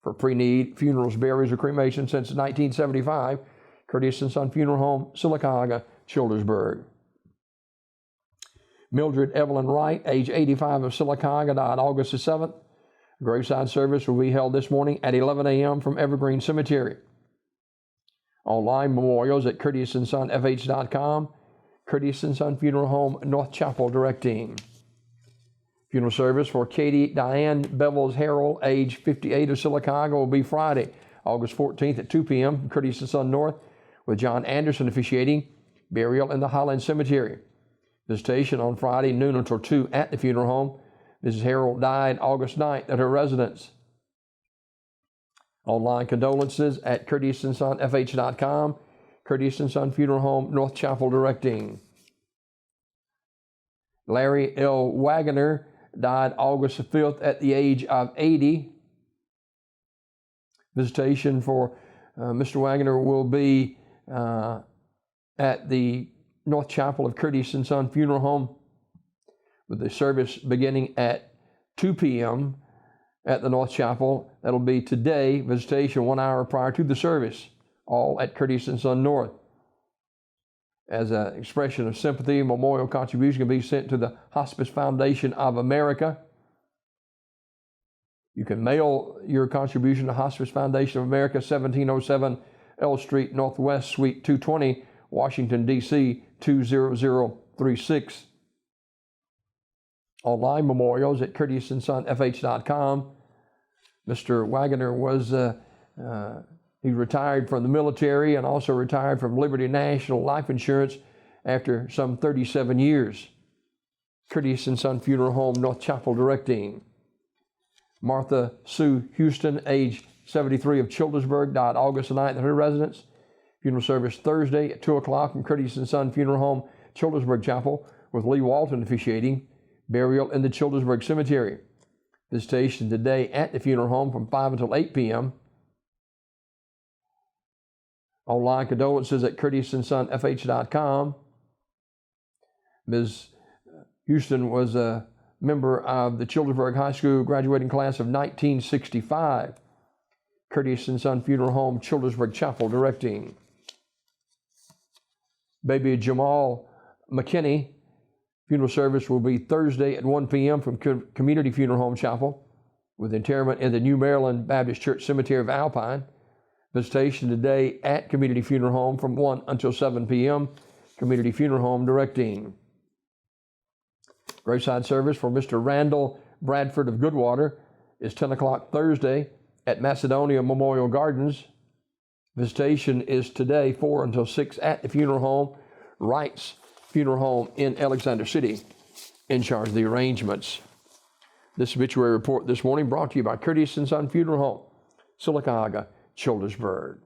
for pre-need funerals, burials, or cremation since 1975. Curtis & Son Funeral Home, Sylacauga, Childersburg. Mildred Evelyn Wright, age 85 of Sylacauga, died August the 7th. Graveside service will be held this morning at 11 a.m. from Evergreen Cemetery. Online memorials at CurtisandSonFH.com. Curtis & Son Funeral Home, North Chapel, directing. Funeral service for Katie Diane Bevels Harrell, age 58 of Sylacauga, will be Friday, August 14th at 2 p.m. from Curtis & Son North, with John Anderson officiating. Burial in the Highland Cemetery. Visitation on Friday, noon until 2 at the funeral home. Mrs. Harrell died August 9th at her residence. Online condolences at CurtisandSonFH.com. Curtis & Son Funeral Home, North Chapel, directing. Larry L. Wagoner died August 5th at the age of 80. Visitation for Mr. Wagoner will be at the North Chapel of Curtis & Son Funeral Home, with the service beginning at 2 p.m. at the North Chapel. That'll be today. Visitation 1 hour prior to the service, all at Curtis & Son North. As an expression of sympathy, memorial contribution can be sent to the Hospice Foundation of America. You can mail your contribution to Hospice Foundation of America, 1707 L Street Northwest, Suite 220, Washington, D.C., 20036. Online memorials at CurtisandSonFH.com. Mr. Wagoner was he retired from the military and also retired from Liberty National Life Insurance after some 37 years. Curtis & Son Funeral Home, North Chapel, directing. Martha Sue Houston, age 73 of Childersburg, died August 9th at her residence. Funeral service Thursday at 2 o'clock from Curtis & Son Funeral Home, Childersburg Chapel, with Lee Walton officiating. Burial in the Childersburg Cemetery. Visitation today at the funeral home from 5 until 8 p.m. Online condolences at CurtisandSonFH.com. Ms. Houston was a member of the Childersburg High School graduating class of 1965. Curtis & Son Funeral Home, Childersburg Chapel, directing. Baby Jamal McKinney. Funeral service will be Thursday at 1 p.m. from Community Funeral Home Chapel, with interment in the New Maryland Baptist Church Cemetery of Alpine. Visitation today at Community Funeral Home from 1 until 7 p.m. Community Funeral Home, directing. Graveside service for Mr. Randall Bradford of Goodwater is 10 o'clock Thursday at Macedonia Memorial Gardens. Visitation is today 4 until 6 at the funeral home. Wright's Funeral Home in Alexander City in charge of the arrangements. This obituary report this morning brought to you by Curtis & Son Funeral Home, Sylacauga, Childersburg.